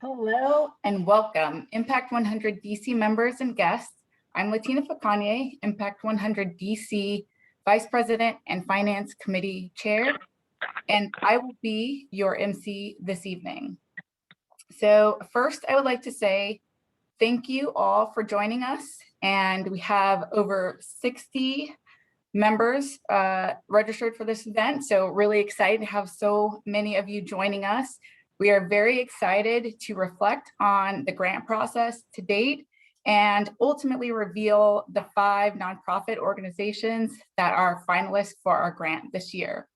Hello and welcome, Impact 100 DC members and guests. I'm Latina Facanye, Impact 100 DC Vice President and Finance Committee Chair, and I will be your MC this evening. So first, I would like to say thank you all for joining us, and we have over 60 members registered for this event, so really excited to have so many of you joining us. We are very excited to reflect on the grant process to date and ultimately reveal the 5 nonprofit organizations that are finalists for our grant this year.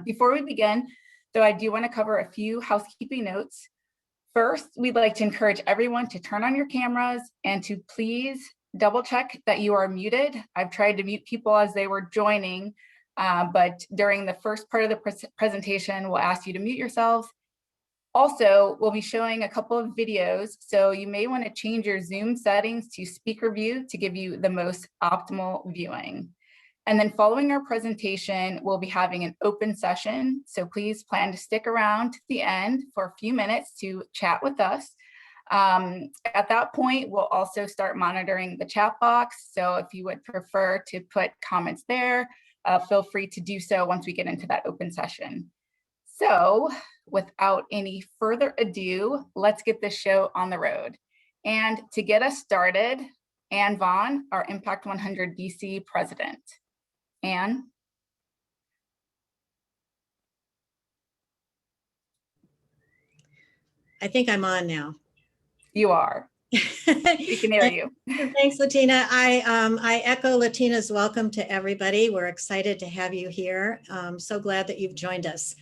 Before we begin, though, I do want to cover a few housekeeping notes. First, we'd like to encourage everyone to turn on your cameras and to please double check that you are muted. I've tried to mute people as they were joining, but during the first part of the presentation, we'll ask you to mute yourselves. Also, we'll be showing a couple of videos, so you may want to change your Zoom settings to speaker view to give you the most optimal viewing. And then following our presentation, we'll be having an open session, so please plan to stick around to the end for a few minutes to chat with us. At that point, we'll also start monitoring the chat box, so if you would prefer to put comments there, feel free to do so once we get into that open session. So without any further ado, let's get this show on the road. And to get us started, Ann Vaughn, our Impact 100 DC president. Ann? I think I'm on now. You are. We can hear you. Thanks, Latina. I echo Latina's welcome to everybody. We're excited to have you here. So glad that you've joined us.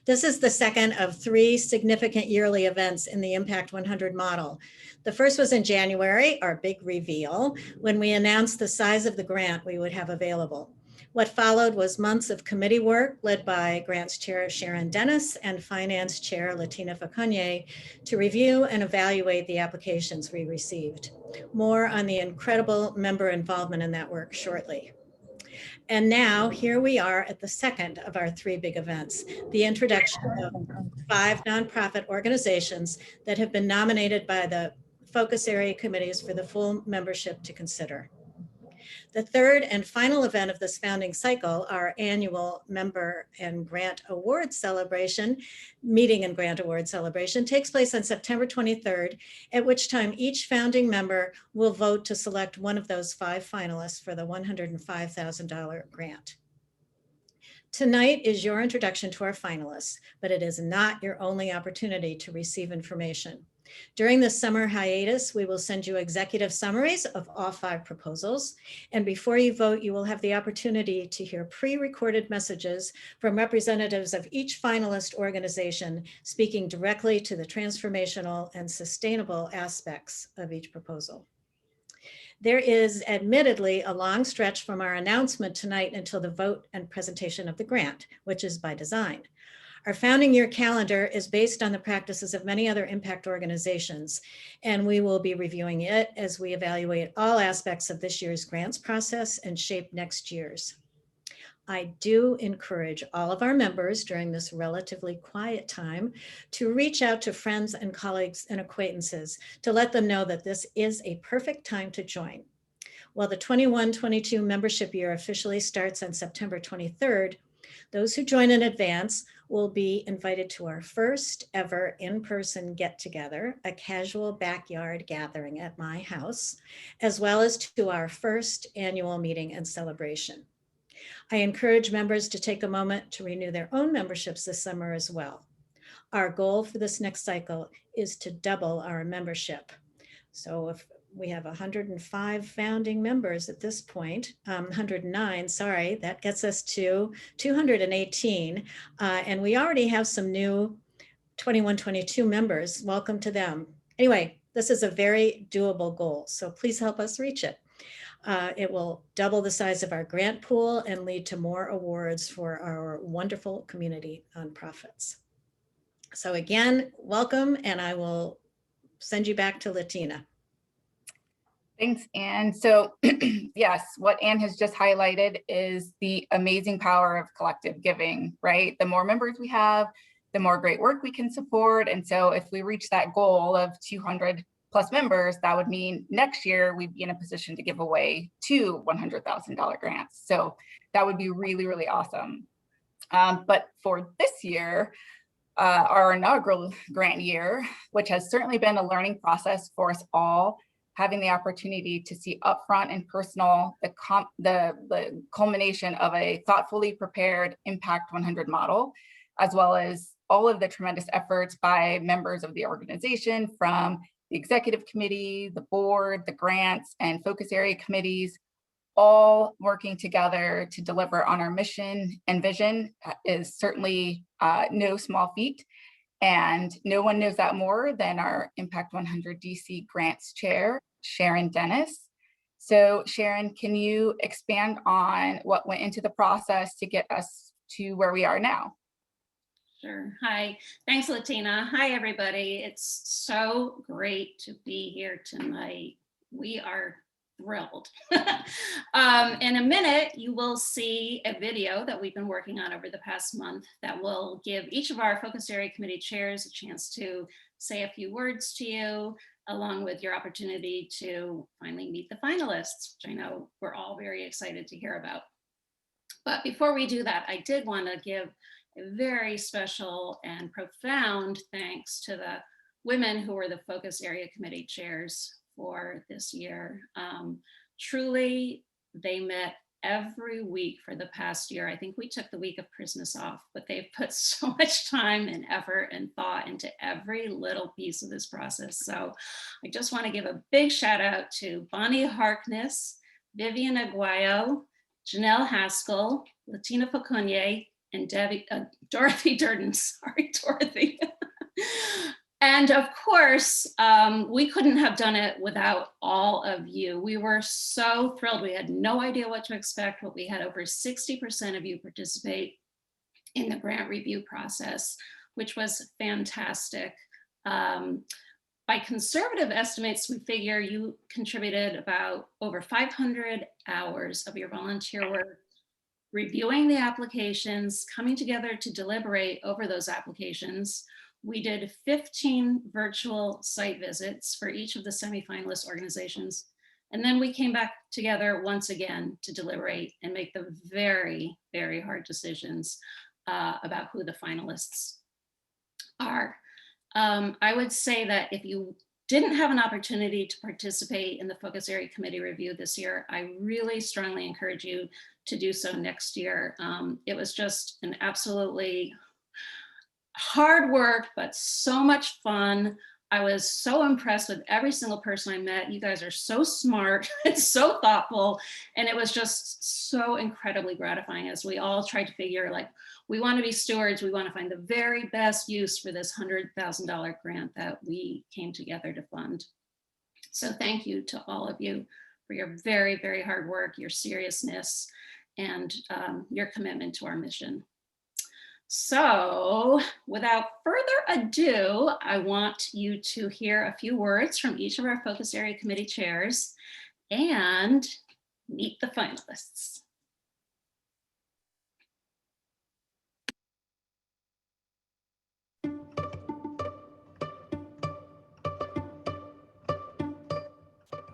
This is the second of 3 significant yearly events in the Impact 100 model. The first was in January, our big reveal, when we announced the size of the grant we would have available. What followed was months of committee work led by Grants Chair Sharon Dennis and Finance Chair Latina Facanye to review and evaluate the applications we received. More on the incredible member involvement in that work shortly. And now here we are at the second of our 3 big events, the introduction of 5 nonprofit organizations that have been nominated by the focus area committees for the full membership to consider. The third and final event of this founding cycle, our annual member and grant award celebration, meeting and grant award celebration, takes place on September 23rd, at which time each founding member will vote to select one of those 5 finalists for the $105,000 grant. Tonight is your introduction to our finalists, but it is not your only opportunity to receive information. During the summer hiatus, we will send you executive summaries of all 5 proposals. And before you vote, you will have the opportunity to hear pre-recorded messages from representatives of each finalist organization speaking directly to the transformational and sustainable aspects of each proposal. There is admittedly a long stretch from our announcement tonight until the vote and presentation of the grant, which is by design. Our founding year calendar is based on the practices of many other impact organizations, and we will be reviewing it as we evaluate all aspects of this year's grants process and shape next year's. I do encourage all of our members during this relatively quiet time to reach out to friends and colleagues and acquaintances to let them know that this is a perfect time to join. While the 21-22 membership year officially starts on September 23rd, those who join in advance will be invited to our first ever in-person get-together, a casual backyard gathering at my house, as well as to our first annual meeting and celebration. I encourage members to take a moment to renew their own memberships this summer as well. Our goal for this next cycle is to double our membership. So if we have 105 founding members at this point, 109, sorry, that gets us to 218. And we already have some new 21-22 members. Welcome to them. Anyway, this is a very doable goal, so please help us reach it. It will double the size of our grant pool and lead to more awards for our wonderful community nonprofits. So again, welcome, and I will send you back to Latina. Thanks, Anne. So yes, what Anne has just highlighted is the amazing power of collective giving, right? The more members we have, the more great work we can support. And so if we reach that goal of 200 plus members, that would mean next year we'd be in a position to give away 2 $100,000 grants. So that would be really, really awesome. But for this year, our inaugural grant year, which has certainly been a learning process for us all, having the opportunity to see upfront and personal the culmination of a thoughtfully prepared Impact 100 model, as well as all of the tremendous efforts by members of the organization, from the executive committee, the board, the grants, and focus area committees, all working together to deliver on our mission and vision is certainly no small feat. And no one knows that more than our Impact 100 DC Grants Chair, Sharon Dennis. So Sharon, can you expand on what went into the process to get us to where we are now? Sure. Hi. Thanks, Latina. Hi, everybody. It's so great to be here tonight. We are thrilled. In a minute, you will see a video that we've been working on over the past month that will give each of our focus area committee chairs a chance to say a few words to you, along with your opportunity to finally meet the finalists, which I know we're all very excited to hear about. But before we do that, I did want to give a very special and profound thanks to the women who were the focus area committee chairs for this year. Truly, they met every week for the past year. I think we took the week of Christmas off, but they've put so much time and effort and thought into every little piece of this process. So I just want to give a big shout out to Bonnie Harkness, Vivian Aguayo, Janelle Haskell, Latina Faconier, and Dorothy Durden. Sorry, Dorothy. And of course, we couldn't have done it without all of you. We were so thrilled. We had no idea what to expect, but we had over 60% of you participate in the grant review process, which was fantastic. By conservative estimates, we figure you contributed about over 500 hours of your volunteer work, reviewing the applications, coming together to deliberate over those applications. We did 15 virtual site visits for each of the semifinalist organizations. And then we came back together once again to deliberate and make the very, very hard decisions about who the finalists are. I would say that if you didn't have an opportunity to participate in the focus area committee review this year, I really strongly encourage you to do so next year. It was just an absolutely hard work, but so much fun. I was so impressed with every single person I met. You guys are so smart and so thoughtful. And it was just so incredibly gratifying as we all tried to figure, like, we want to be stewards. We want to find the very best use for this $100,000 grant that we came together to fund. So thank you to all of you for your very, very hard work, your seriousness, and your commitment to our mission. So without further ado, I want you to hear a few words from each of our focus area committee chairs and meet the finalists.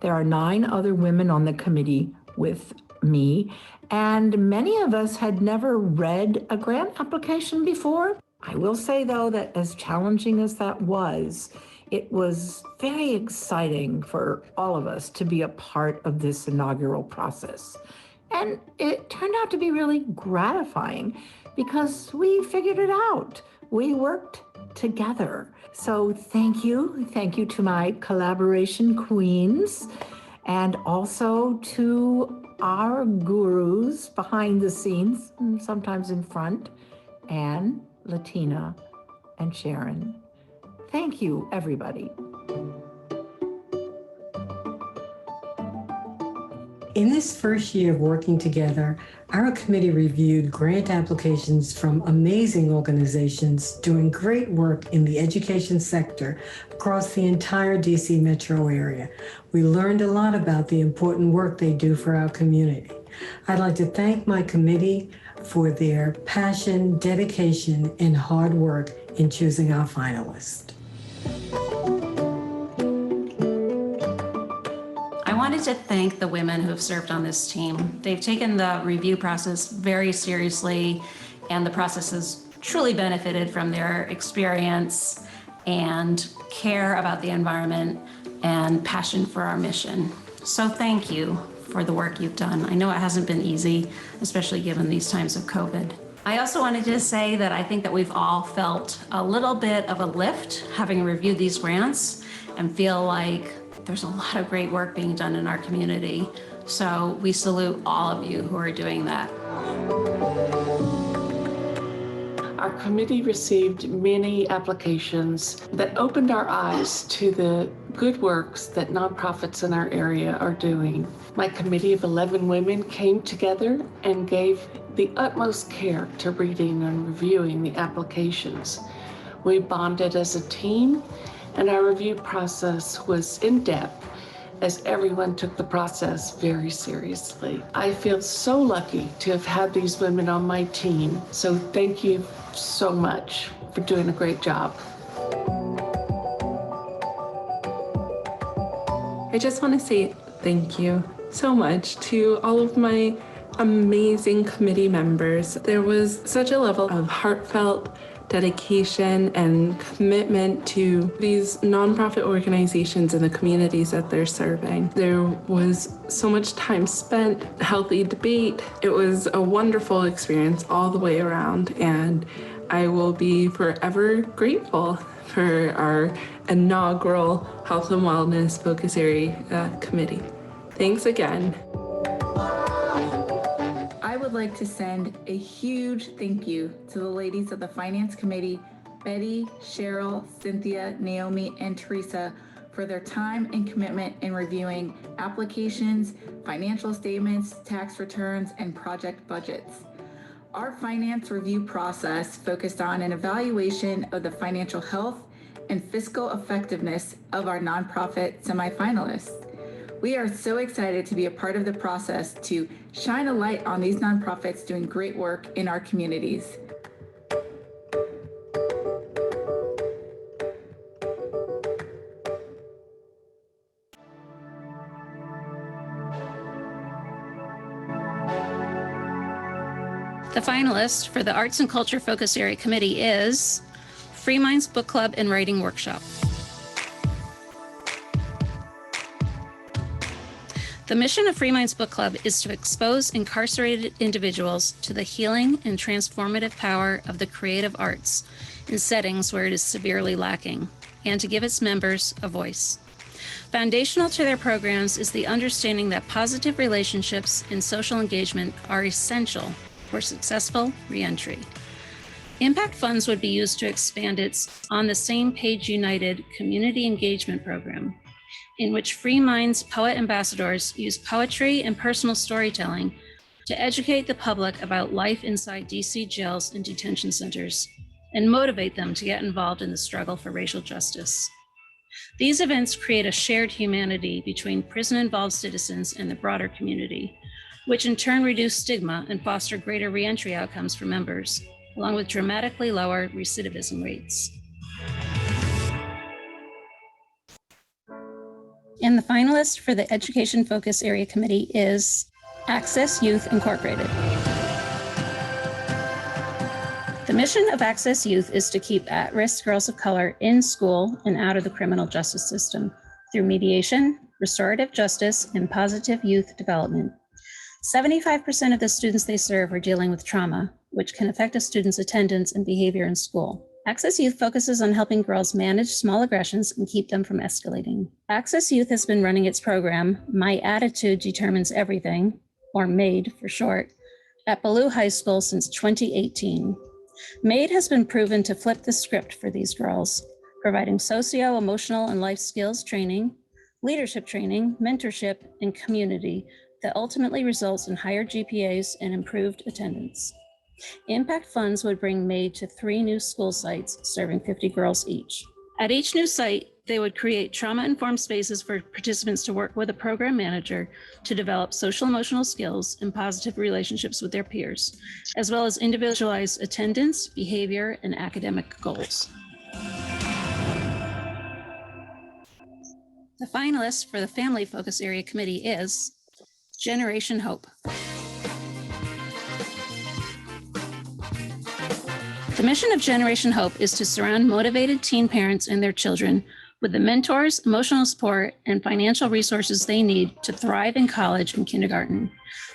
There are 9 other women on the committee with me, and many of us had never read a grant application before. I will say, though, that as challenging as that was, it was very exciting for all of us to be a part of this inaugural process. And it turned out to be really gratifying because we figured it out. We worked together. So thank you. Thank you to my collaboration queens and also to our gurus behind the scenes, sometimes in front, Anne, Latina, and Sharon. Thank you, everybody. In this first year of working together, our committee reviewed grant applications from amazing organizations doing great work in the education sector across the entire DC metro area. We learned a lot about the important work they do for our community. I'd like to thank my committee for their passion, dedication, and hard work in choosing our finalists. I wanted to thank the women who have served on this team. They've taken the review process very seriously, and the process has truly benefited from their experience and care about the environment and passion for our mission. So thank you for the work you've done. I know it hasn't been easy, especially given these times of COVID. I also wanted to say that I think that we've all felt a little bit of a lift having reviewed these grants and feel like there's a lot of great work being done in our community. So we salute all of you who are doing that. Our committee received many applications that opened our eyes to the good works that nonprofits in our area are doing. My committee of 11 women came together and gave the utmost care to reading and reviewing the applications. We bonded as a team, and our review process was in-depth as everyone took the process very seriously. I feel so lucky to have had these women on my team, so thank you so much for doing a great job. I just want to say thank you so much to all of my amazing committee members. There was such a level of heartfelt dedication and commitment to these nonprofit organizations and the communities that they're serving. There was so much time spent, healthy debate. It was a wonderful experience all the way around, and I will be forever grateful for our inaugural Health and Wellness Focus Area Committee. Thanks again. I would like to send a huge thank you to the ladies of the Finance Committee, Betty, Cheryl, Cynthia, Naomi, and Teresa, for their time and commitment in reviewing applications, financial statements, tax returns, and project budgets. Our finance review process focused on an evaluation of the financial health and fiscal effectiveness of our nonprofit semifinalists. We are so excited to be a part of the process to shine a light on these nonprofits doing great work in our communities. The finalist for the Arts and Culture Focus Area Committee is Free Minds Book Club and Writing Workshop. The mission of Free Minds Book Club is to expose incarcerated individuals to the healing and transformative power of the creative arts in settings where it is severely lacking, and to give its members a voice. Foundational to their programs is the understanding that positive relationships and social engagement are essential for successful reentry. Impact funds would be used to expand its On the Same Page United community engagement program, in which Free Minds Poet Ambassadors use poetry and personal storytelling to educate the public about life inside DC jails and detention centers and motivate them to get involved in the struggle for racial justice. These events create a shared humanity between prison-involved citizens and the broader community, which in turn reduce stigma and foster greater reentry outcomes for members, along with dramatically lower recidivism rates. And the finalist for the Education Focus Area Committee is Access Youth Incorporated. The mission of Access Youth is to keep at-risk girls of color in school and out of the criminal justice system through mediation, restorative justice, and positive youth development. 75% of the students they serve are dealing with trauma, which can affect a student's attendance and behavior in school. Access Youth focuses on helping girls manage small aggressions and keep them from escalating. Access Youth has been running its program, My Attitude Determines Everything, or MADE for short, at Ballou High School since 2018. MADE has been proven to flip the script for these girls, providing socio-emotional and life skills training, leadership training, mentorship, and community that ultimately results in higher GPAs and improved attendance. Impact funds would bring MADE to 3 new school sites serving 50 girls each. At each new site, they would create trauma-informed spaces for participants to work with a program manager to develop social emotional skills and positive relationships with their peers, as well as individualized attendance, behavior, and academic goals. The finalist for the Family Focus Area Committee is Generation Hope. The mission of Generation Hope is to surround motivated teen parents and their children with the mentors, emotional support, and financial resources they need to thrive in college and kindergarten,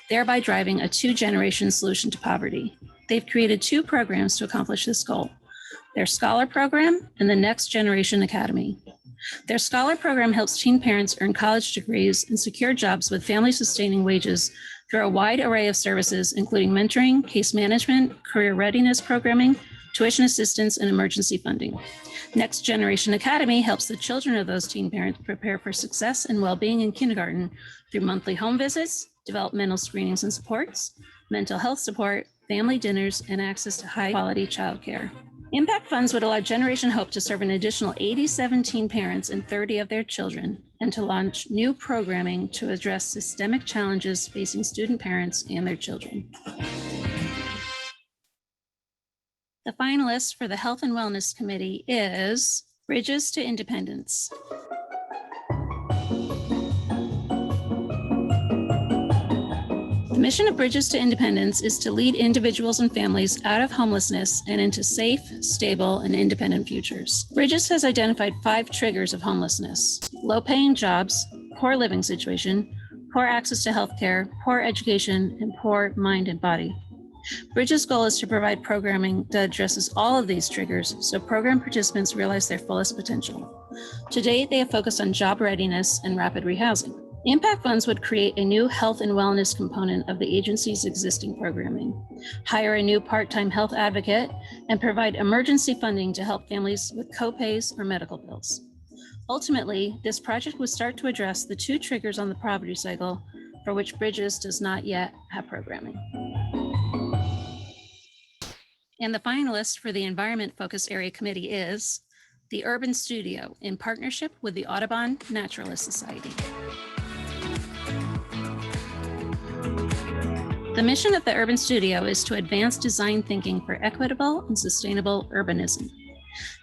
thereby driving a 2-generation solution to poverty. They've created 2 programs to accomplish this goal: their Scholar Program and the Next Generation Academy. Their Scholar Program helps teen parents earn college degrees and secure jobs with family-sustaining wages through a wide array of services, including mentoring, case management, career readiness programming, tuition assistance, and emergency funding. Next Generation Academy helps the children of those teen parents prepare for success and well-being in kindergarten through monthly home visits, developmental screenings and supports, mental health support, family dinners, and access to high-quality childcare. Impact funds would allow Generation Hope to serve an additional 87 teen parents and 30 of their children, and to launch new programming to address systemic challenges facing student parents and their children. The finalist for the Health and Wellness Committee is Bridges to Independence. The mission of Bridges to Independence is to lead individuals and families out of homelessness and into safe, stable, and independent futures. Bridges has identified 5 triggers of homelessness: low-paying jobs, poor living situation, poor access to healthcare, poor education, and poor mind and body. Bridges' goal is to provide programming that addresses all of these triggers so program participants realize their fullest potential. To date, they have focused on job readiness and rapid rehousing. Impact funds would create a new health and wellness component of the agency's existing programming, hire a new part-time health advocate, and provide emergency funding to help families with co-pays or medical bills. Ultimately, this project would start to address the 2 triggers on the poverty cycle for which Bridges does not yet have programming. And the finalist for the Environment Focus Area Committee is the Urban Studio in partnership with the Audubon Naturalist Society. The mission of the Urban Studio is to advance design thinking for equitable and sustainable urbanism.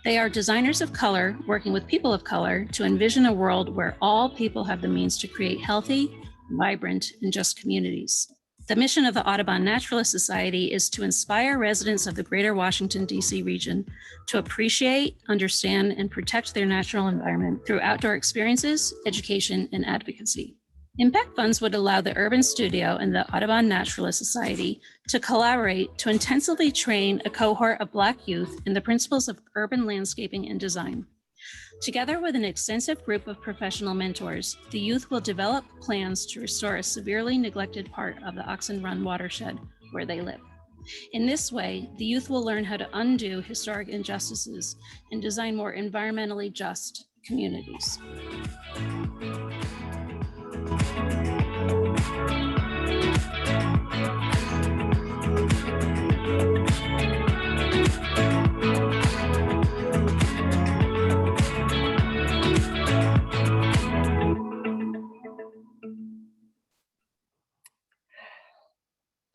They are designers of color working with people of color to envision a world where all people have the means to create healthy, vibrant, and just communities. The mission of the Audubon Naturalist Society is to inspire residents of the greater Washington, D.C. region to appreciate, understand, and protect their natural environment through outdoor experiences, education, and advocacy. Impact funds would allow the Urban Studio and the Audubon Naturalist Society to collaborate to intensively train a cohort of Black youth in the principles of urban landscaping and design. Together with an extensive group of professional mentors, the youth will develop plans to restore a severely neglected part of the Oxen Run watershed where they live. In this way, the youth will learn how to undo historic injustices and design more environmentally just communities.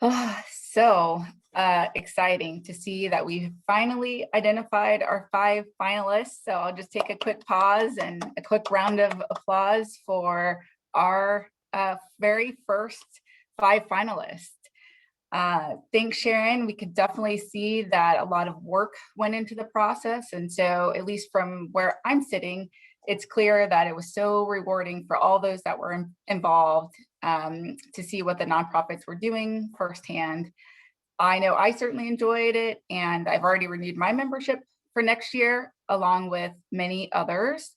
Oh, so exciting to see that we've finally identified our 5 finalists. So I'll just take a quick pause and a quick round of applause for our very first 5 finalists. Thanks, Sharon. We could definitely see that a lot of work went into the process. And so at least from where I'm sitting, it's clear that it was so rewarding for all those that were involved to see what the nonprofits were doing firsthand. I know I certainly enjoyed it, and I've already renewed my membership for next year, along with many others.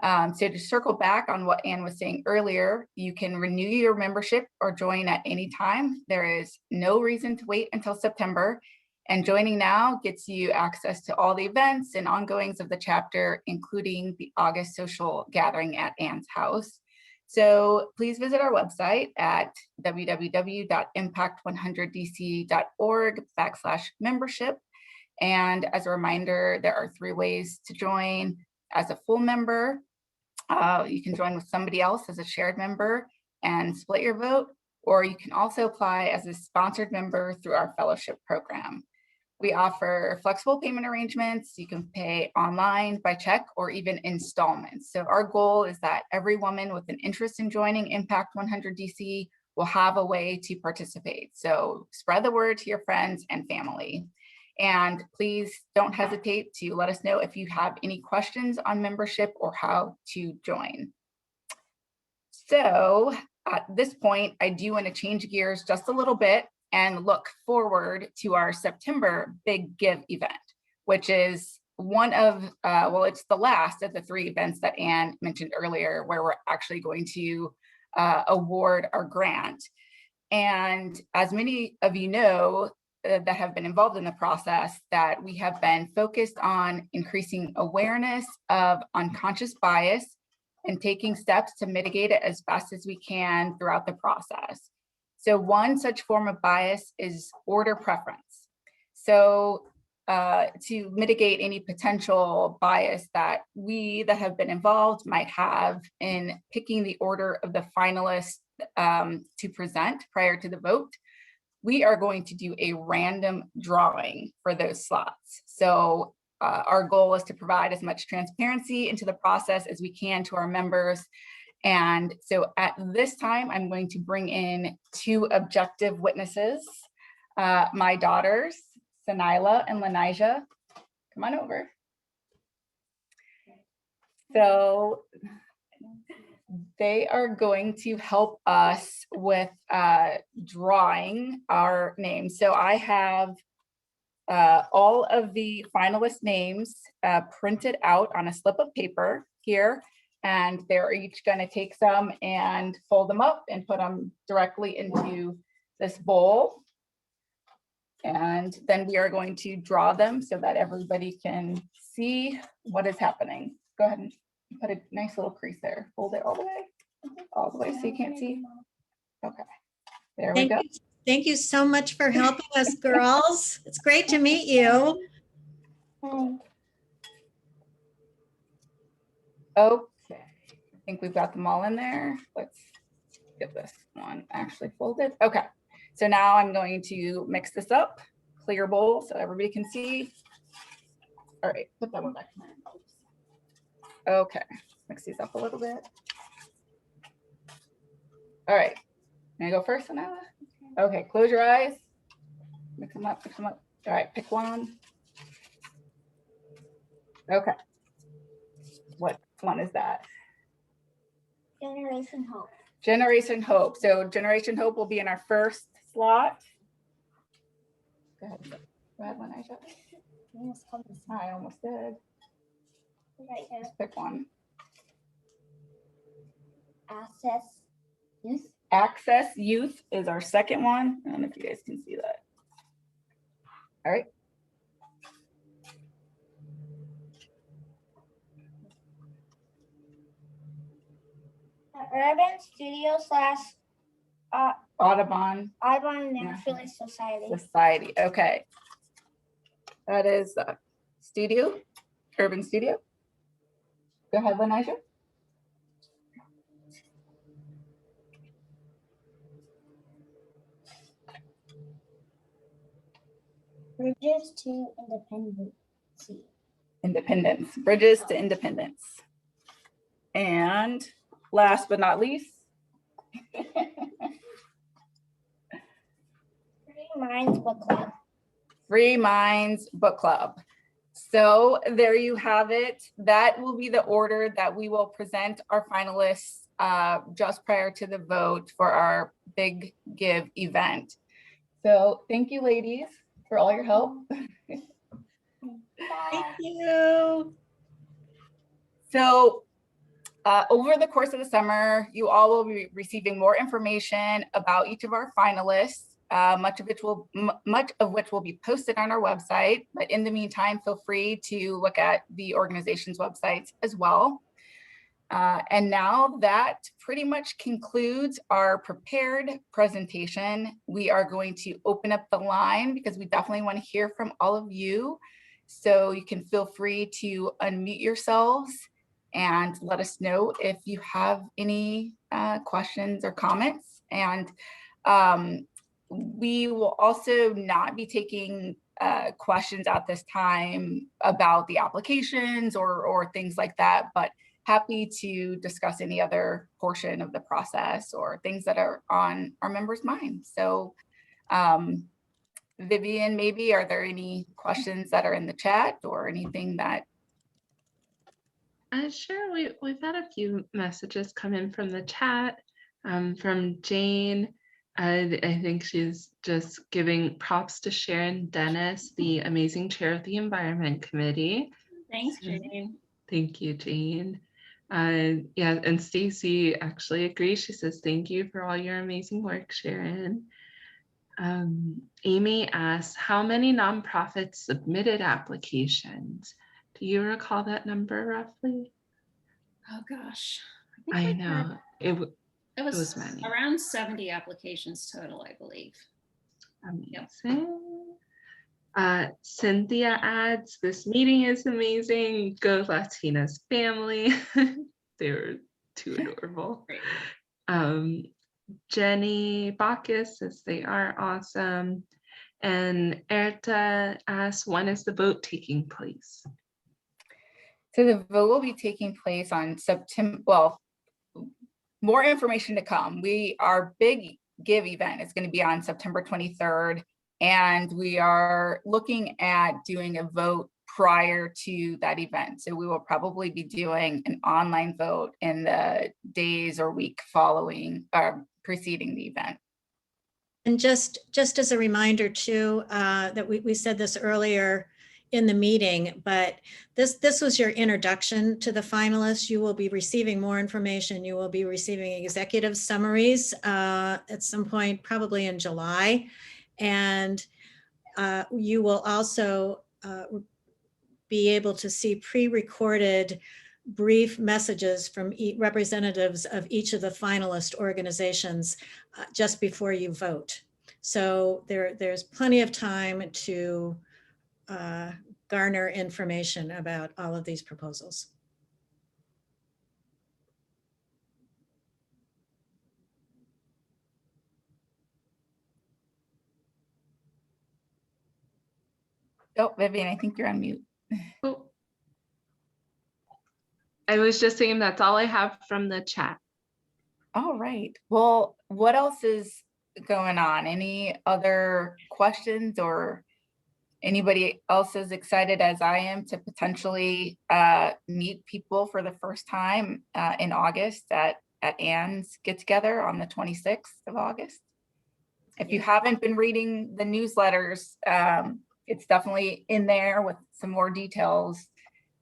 So to circle back on what Anne was saying earlier, you can renew your membership or join at any time. There is no reason to wait until September. And joining now gets you access to all the events and ongoings of the chapter, including the August social gathering at Anne's house. So please visit our website at www.impact100dc.org/membership. And as a reminder, there are 3 ways to join: as a full member, you can join with somebody else as a shared member and split your vote, or you can also apply as a sponsored member through our fellowship program. We offer flexible payment arrangements. You can pay online, by check, or even installments. So our goal is that every woman with an interest in joining Impact 100 DC will have a way to participate. So spread the word to your friends and family. And please don't hesitate to let us know if you have any questions on membership or how to join. So at this point, I do want to change gears just a little bit and look forward to our September Big Give event, which is one of, well, it's the last of the 3 events that Anne mentioned earlier, where we're actually going to award our grant. And as many of you know that have been involved in the process, that we have been focused on increasing awareness of unconscious bias and taking steps to mitigate it as best as we can throughout the process. So one such form of bias is order preference. So to mitigate any potential bias that we that have been involved might have in picking the order of the finalists to present prior to the vote, we are going to do a random drawing for those slots. So our goal is to provide as much transparency into the process as we can to our members. And so at this time, I'm going to bring in 2 objective witnesses, my daughters, Sanila and Lanija. Come on over. So they are going to help us with drawing our names. So I have all of the finalist names printed out on a slip of paper here, and they're each going to take some and fold them up and put them directly into this bowl. And then we are going to draw them so that everybody can see what is happening. Go ahead and put a nice little crease there. Fold it all the way so you can't see. Okay, there we go. Thank you so much for helping us, girls. It's great to meet you. Okay, I think we've got them all in there. Let's get this one actually folded. Okay, so now I'm going to mix this up, clear bowl so everybody can see. All right, put that one back. Okay, mix these up a little bit. All right, can I go first, Anella? Okay, close your eyes. Mix them up, mix them up. All right, pick one. Okay. What one is that? Generation Hope. Generation Hope. So Generation Hope will be in our first slot. Go ahead. Go ahead, Lanija. I almost did. Right here. Just pick one. Access Youth. Access Youth is our second one. I don't know if you guys can see that. All right. Urban Studio / Audubon Audubon Naturalist Society. Okay. That is studio, Urban Studio. Go ahead, Lanija. Bridges to Independency. Independence. Bridges to Independence. And last but not least, Free Minds Book Club. Free Minds Book Club. So there you have it. That will be the order that we will present our finalists just prior to the vote for our Big Give event. So thank you, ladies, for all your help. Thank you. So over the course of the summer, you all will be receiving more information about each of our finalists, much of which will be posted on our website. But in the meantime, feel free to look at the organization's websites as well. And now that pretty much concludes our prepared presentation. We are going to open up the line because we definitely want to hear from all of you. So you can feel free to unmute yourselves and let us know if you have any questions or comments. And we will also not be taking questions at this time about the applications or things like that, but happy to discuss any other portion of the process or things that are on our members' minds. So Vivian, maybe, are there any questions that are in the chat or anything that? Sure, we've had a few messages come in from the chat from Jane. I think she's just giving props to Sharon Dennis, the amazing chair of the Environment Committee. Thanks, Jane. Thank you, Jane. Yeah, and Stacy actually agrees. She says, thank you for all your amazing work, Sharon. Amy asks, how many nonprofits submitted applications? Do you recall that number roughly? Oh gosh. I know. It was was many. Around 70 applications total, I believe. Amazing. Cynthia adds, this meeting is amazing. Go Latinas family. They were too adorable. Jenny Bacchus says they are awesome. And Erta asks, when is the vote taking place? So the vote will be taking place on September, well, more information to come. Our Big Give event is going to be on September 23rd, and we are looking at doing a vote prior to that event. So we will probably be doing an online vote in the days or week following or preceding the event. And just as a reminder too, that we said this earlier in the meeting, but this was your introduction to the finalists. You will be receiving more information. You will be receiving executive summaries at some point, probably in July. And you will also be able to see pre-recorded brief messages from representatives of each of the finalist organizations just before you vote. So there's plenty of time to garner information about all of these proposals. Oh, Vivian, I think you're on mute. Oh. I was just saying that's all I have from the chat. All right. Well, what else is going on? Any other questions, or anybody else as excited as I am to potentially meet people for the first time in August at Anne's get together on the 26th of August? If you haven't been reading the newsletters, it's definitely in there with some more details.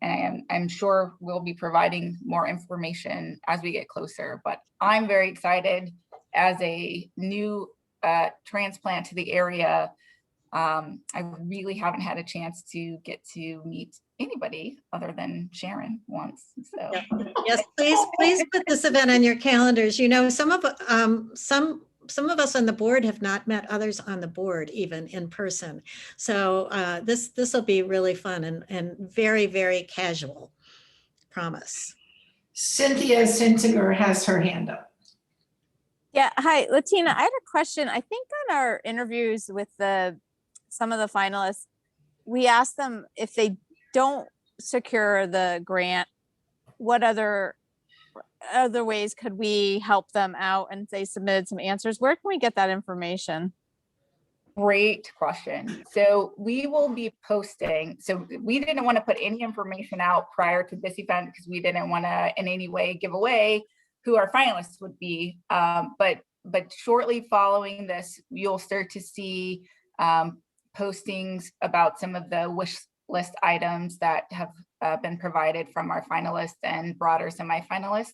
And I'm sure we'll be providing more information as we get closer, but I'm very excited as a new transplant to the area. I really haven't had a chance to get to meet anybody other than Sharon once. So yes, please put this event on your calendars. You know, some of us on the board have not met others on the board even in person. So this will be really fun and very, very casual, promise. Cynthia Sintiger has her hand up. Yeah, hi, Latina. I had a question. I think on our interviews with some of the finalists, we asked them if they don't secure the grant, what other ways could we help them out? And they submitted some answers. Where can we get that information? great question. So we will be posting. So we didn't want to put any information out prior to this event because we didn't want to in any way give away who our finalists would be. But shortly following this, you'll start to see postings about some of the wish list items that have been provided from our finalists and broader semifinalists.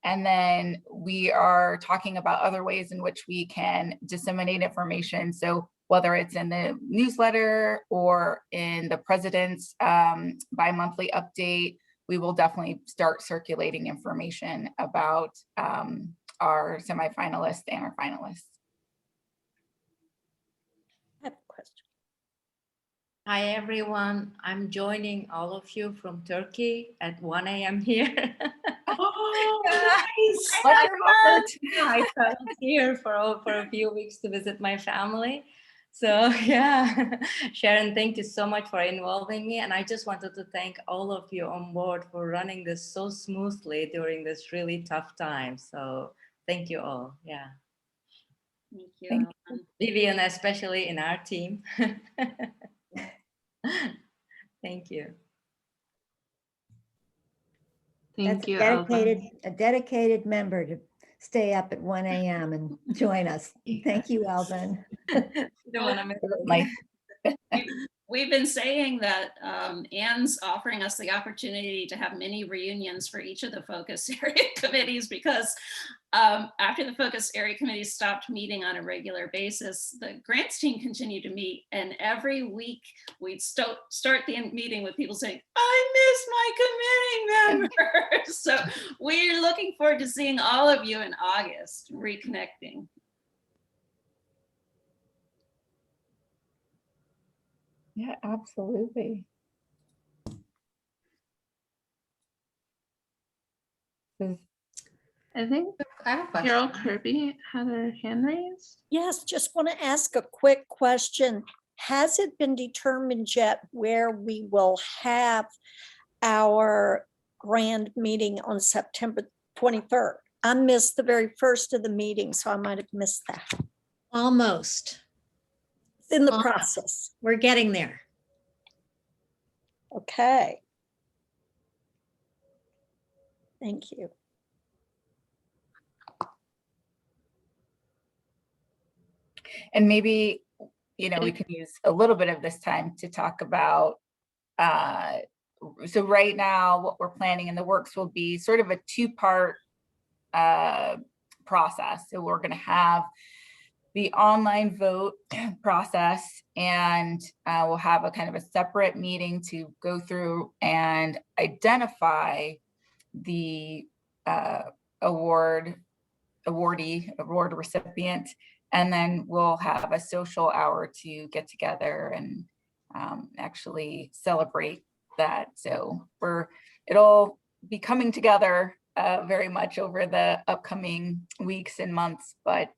And then we are talking about other ways in which we can disseminate information. So whether it's in the newsletter or in the president's bi-monthly update, we will definitely start circulating information about our semifinalists and our finalists. I have a question. Hi, everyone. I'm joining all of you from Turkey at 1 a.m. here. Oh, nice. I traveled here for a few weeks to visit my family. So yeah, Sharon, thank you so much for involving me. And I just wanted to thank all of you on board for running this so smoothly during this really tough time. So thank you all. Yeah. Thank you. Vivian, especially in our team. Thank you. That's a dedicated member to stay up at 1 a.m. and join us. Thank you, Alvin. We've been saying that Anne's offering us the opportunity to have mini reunions for each of the focus area committees, because after the focus area committees stopped meeting on a regular basis, the grants team continued to meet, and every week we'd start the meeting with people saying, I miss my committee members. So we're looking forward to seeing all of you in August, reconnecting. Yeah, absolutely. I think Carol Kirby had her hand raised. Yes, just want to ask a quick question. Has it been determined yet where we will have our grand meeting on September 23rd? I missed the very first of the meeting, so I might have missed that. Almost. It's in the process. We're getting there. Okay. Thank you. And maybe, we can use a little bit of this time to talk about, so right now what we're planning in the works will be sort of a two-part process. So we're going to have the online vote process, and we'll have a kind of a separate meeting to go through and identify the award recipient. And then we'll have a social hour to get together and actually celebrate that. So it'll be coming together very much over the upcoming weeks and months, but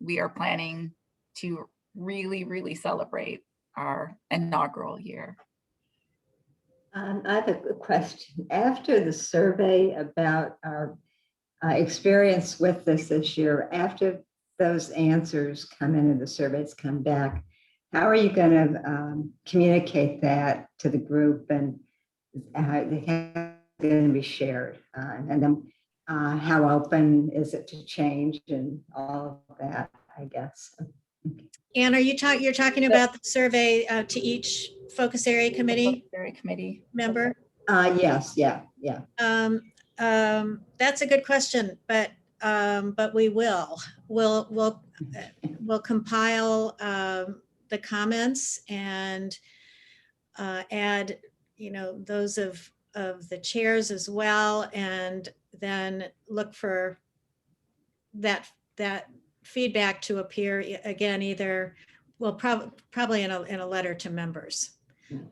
we are planning to really, really celebrate our inaugural year. I have a question. After the survey about our experience with this year, after those answers come in and the surveys come back, how are you going to communicate that to the group, and how they going to be shared, and then how open is it to change and all of that, I guess. Anne, you're talking about the survey to each focus area committee member? Yes, yeah. That's a good question, but we'll compile the comments and add, those of the chairs as well, and then look for that feedback to appear again, either, well, probably in a letter to members.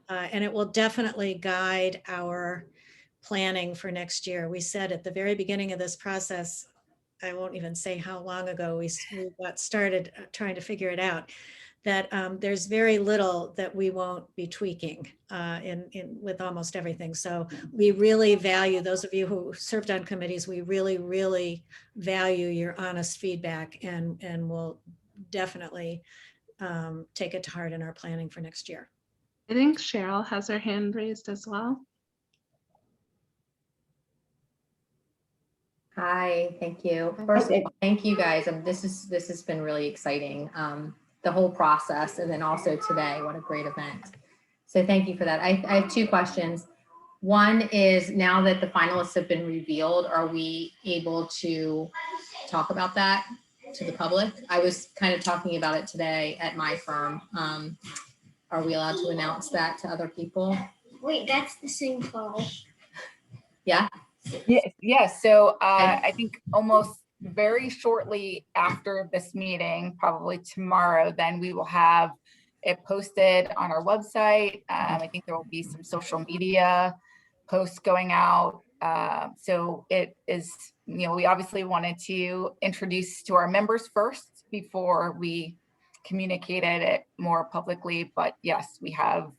And it will definitely guide our planning for next year. We said at the very beginning of this process, I won't even say how long ago we got started trying to figure it out, that there's very little that we won't be tweaking with almost everything. So we really value, those of you who served on committees, we really, really value your honest feedback, and we'll definitely take it to heart in our planning for next year. I think Cheryl has her hand raised as well. Hi, thank you. First, thank you guys. This has been really exciting. The whole process, and then also today, what a great event. So thank you for that. I have two questions. One is, now that the finalists have been revealed, are we able to talk about that to the public? I was kind of talking about it today at my firm. Are we allowed to announce that to other people? Wait, that's the same call. Yeah. Yes. So I think almost very shortly after this meeting, probably tomorrow, then we will have it posted on our website. I think there will be some social media posts going out. So it is, we obviously wanted to introduce to our members first before we communicated it more publicly. But yes, we have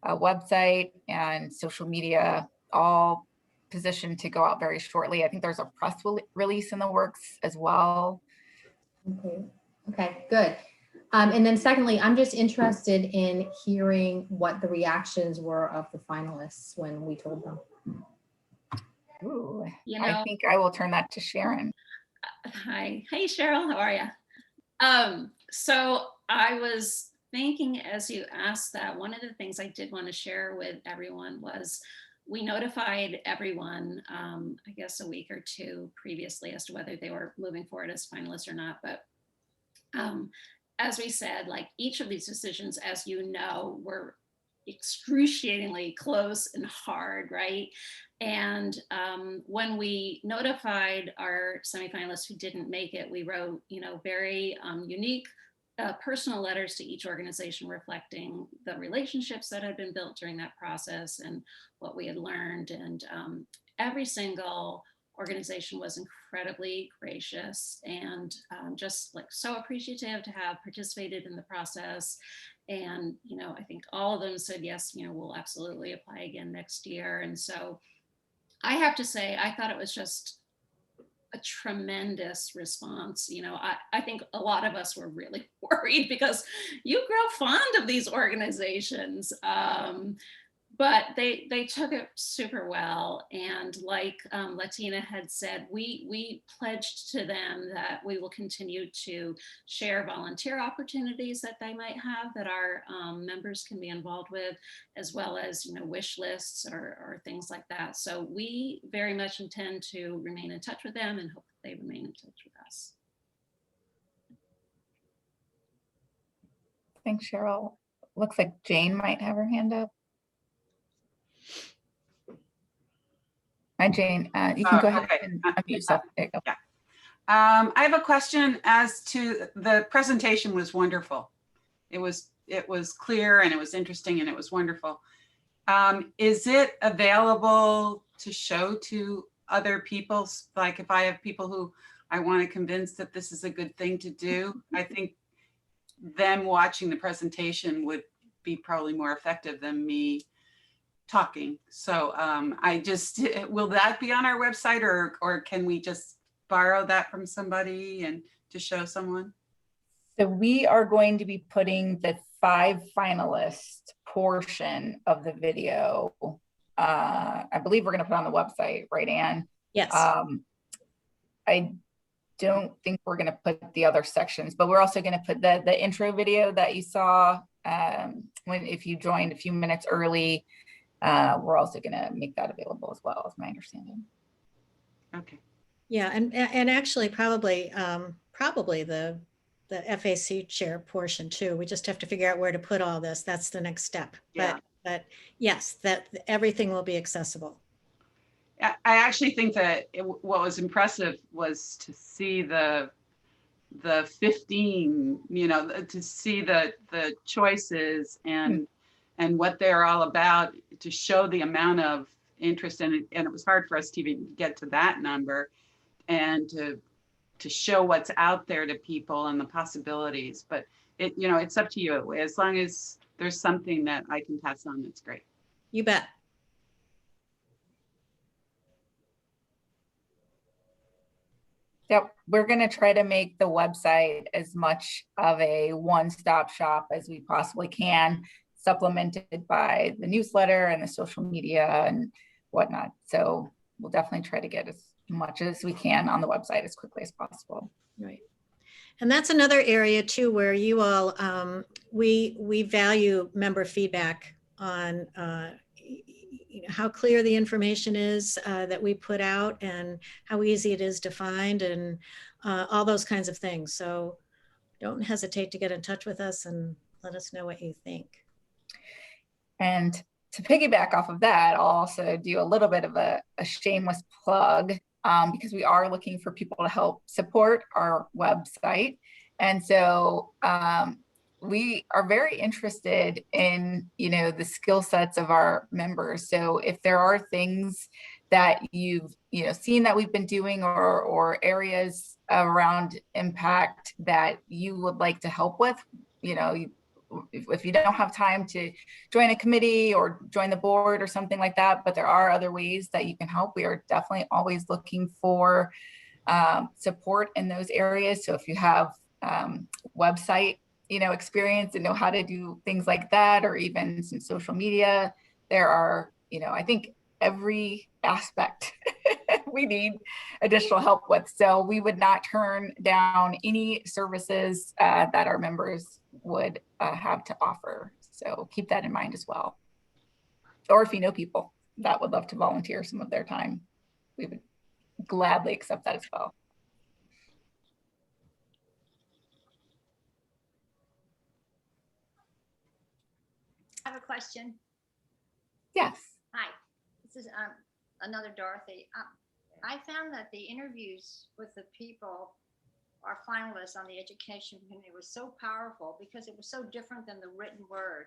a website and social media all positioned to go out very shortly. I think there's a press release in the works as well. Okay, good. And then secondly, I'm just interested in hearing what the reactions were of the finalists when we told them. Ooh, I think I will turn that to Sharon. Hi, Cheryl, how are you? So I was thinking, as you asked that, one of the things I did want to share with everyone was we notified everyone, I guess a week or two previously, as to whether they were moving forward as finalists or not. But as we said, like, each of these decisions, as you know, were excruciatingly close and hard, right? And when we notified our semifinalists who didn't make it, we wrote, very unique personal letters to each organization reflecting the relationships that had been built during that process and what we had learned. And every single organization was incredibly gracious and just like so appreciative to have participated in the process. And, I think all of them said, yes, we'll absolutely apply again next year. And so I have to say, I thought it was just a tremendous response. I think a lot of us were really worried because you grow fond of these organizations. But they took it super well. And like Latina had said, we pledged to them that we will continue to share volunteer opportunities that they might have that our members can be involved with, as well as, wish lists or things like that. So we very much intend to remain in touch with them and hope that they remain in touch with us. Thanks, Cheryl. Looks like Jane might have her hand up. Hi, Jane. You can go ahead and unmute yourself. There you go. Yeah. I have a question as to the presentation. Was wonderful. It was clear and it was interesting and it was wonderful. Is it available to show to other people? Like, if I have people who I want to convince that this is a good thing to do, I think them watching the presentation would be probably more effective than me talking. So will that be on our website, or can we just borrow that from somebody and to show someone? So we are going to be putting the 5 finalist portion of the video. I believe we're going to put on the website, right, Anne? Yes. I don't think we're going to put the other sections, but we're also going to put the intro video that you saw if you joined a few minutes early. We're also going to make that available as well, is my understanding. Okay. Yeah, and actually probably the FAC chair portion too. We just have to figure out where to put all this. That's the next step. Yeah. But yes, that everything will be accessible. I actually think that what was impressive was to see the 15, to see the choices and what they're all about, to show the amount of interest in it. And it was hard for us to even get to that number, and to show what's out there to people and the possibilities. But it's up to you. As long as there's something that I can pass on, that's great. You bet. Yep, we're going to try to make the website as much of a one-stop shop as we possibly can, supplemented by the newsletter and the social media and whatnot. So we'll definitely try to get as much as we can on the website as quickly as possible. Right. And that's another area too, where you all, we value member feedback on how clear the information is that we put out and how easy it is to find and all those kinds of things. So don't hesitate to get in touch with us and let us know what you think. And to piggyback off of that, I'll also do a little bit of a shameless plug because we are looking for people to help support our website. And so we are very interested in, the skill sets of our members. So if there are things that you've, seen that we've been doing or areas around impact that you would like to help with, if you don't have time to join a committee or join the board or something like that, but there are other ways that you can help. We are definitely always looking for support in those areas. So if you have website, experience and know how to do things like that, or even some social media, there are, I think every aspect we need additional help with. So we would not turn down any services that our members would have to offer. So keep that in mind as well. Or if you know people that would love to volunteer some of their time, we would gladly accept that as well. I have a question. Yes. Hi, this is another Dorothy. I found that the interviews with the people, our finalists on the education committee, was so powerful because it was so different than the written word.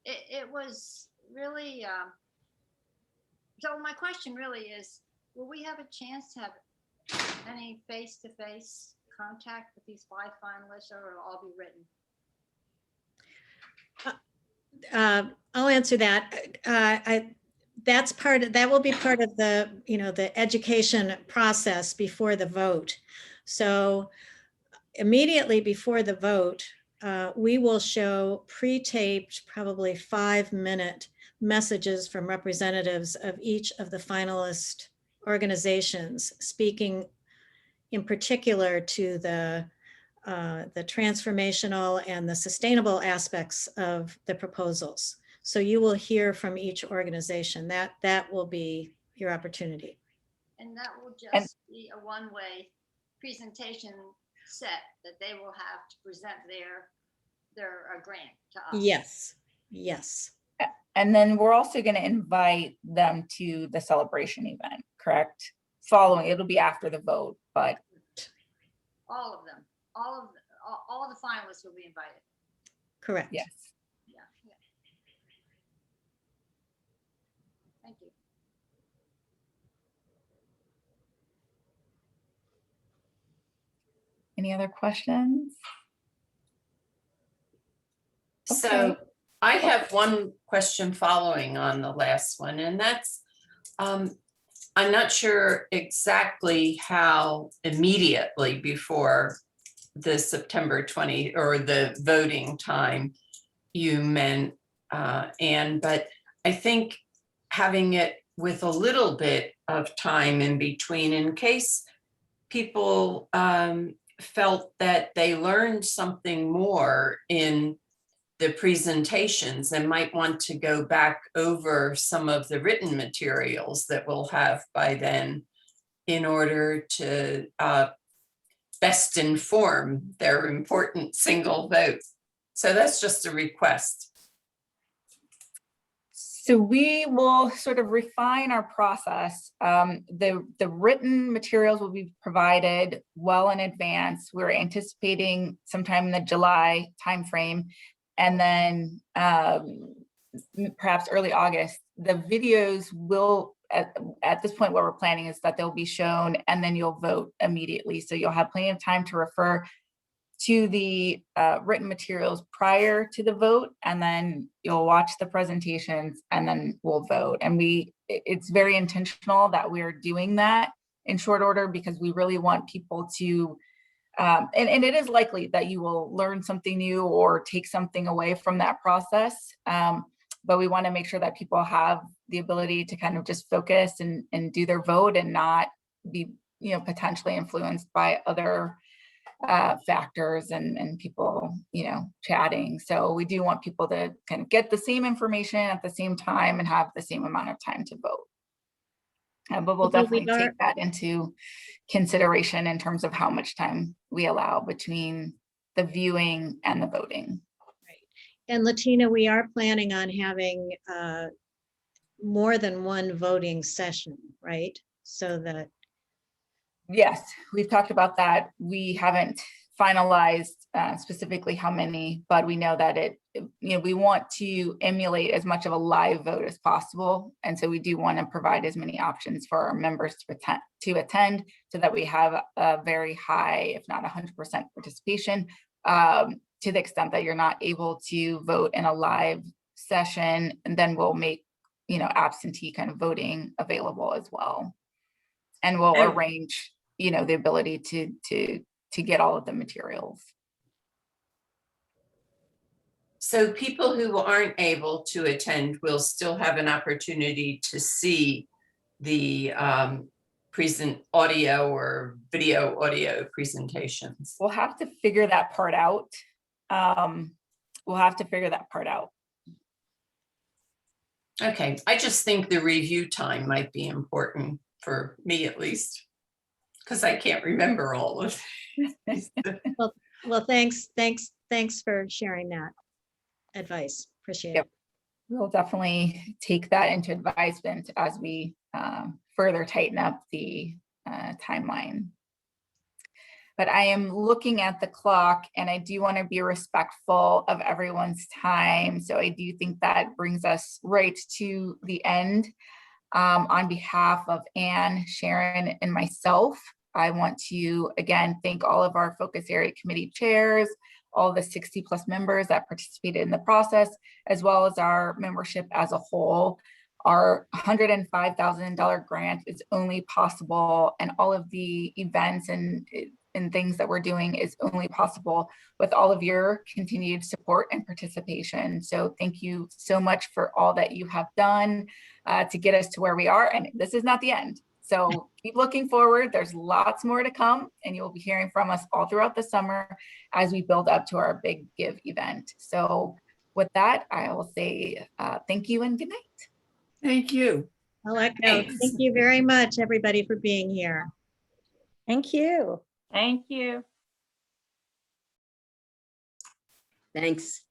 It was really, so my question really is, will we have a chance to have any face-to-face contact with these 5 finalists, or will it all be written? I'll answer that. That will be part of the, the education process before the vote. So immediately before the vote, we will show pre-taped, probably 5-minute messages from representatives of each of the finalist organizations, speaking in particular to the transformational and the sustainable aspects of the proposals. So you will hear from each organization. That will be your opportunity. And that will just be a one-way presentation set that they will have to present their grant to us. Yes, yes. And then we're also going to invite them to the celebration event, correct? Following, it'll be after the vote, but all of them, all of the finalists will be invited. Correct. Yes. Yeah. Thank you. Any other questions? So I have one question following on the last one, and that's, I'm not sure exactly how immediately before the September 20 or the voting time you meant, Anne, but I think having it with a little bit of time in between in case people felt that they learned something more in the presentations and might want to go back over some of the written materials that we'll have by then in order to best inform their important single vote. So that's just a request. So we will sort of refine our process. The written materials will be provided well in advance. We're anticipating sometime in the July timeframe, and then perhaps early August. The videos will, at this point, what we're planning is that they'll be shown and then you'll vote immediately. So you'll have plenty of time to refer to the written materials prior to the vote, and then you'll watch the presentations and then we'll vote. And it's very intentional that we're doing that in short order because we really want people to, and it is likely that you will learn something new or take something away from that process. But we want to make sure that people have the ability to kind of just focus and do their vote and not be, potentially influenced by other factors and people, chatting. So we do want people to kind of get the same information at the same time and have the same amount of time to vote. But we'll definitely take that into consideration in terms of how much time we allow between the viewing and the voting. And Latina, we are planning on having more than one voting session, right? So that. Yes, we've talked about that. We haven't finalized specifically how many, but we know that we want to emulate as much of a live vote as possible. And so we do want to provide as many options for our members to attend so that we have a very high, if not 100% participation, to the extent that you're not able to vote in a live session, and then we'll make, absentee kind of voting available as well. And we'll arrange, the ability to get all of the materials. So people who aren't able to attend will still have an opportunity to see the present audio or video audio presentations. We'll have to figure that part out. Okay, I just think the review time might be important for me at least, because I can't remember all of it. Well, thanks for sharing that advice. Appreciate it. We'll definitely take that into advisement as we further tighten up the timeline. But I am looking at the clock and I do want to be respectful of everyone's time. So I do think that brings us right to the end. On behalf of Anne, Sharon, and myself, I want to again thank all of our focus area committee chairs, all the 60+ members that participated in the process, as well as our membership as a whole. Our $105,000 grant is only possible, and all of the events and things that we're doing is only possible with all of your continued support and participation. So thank you so much for all that you have done to get us to where we are. And this is not the end. So keep looking forward. There's lots more to come, and you'll be hearing from us all throughout the summer as we build up to our big Give event. So with that, I will say thank you and good night. Thank you. Thank you very much, everybody, for being here. Thank you. Thank you. Thanks.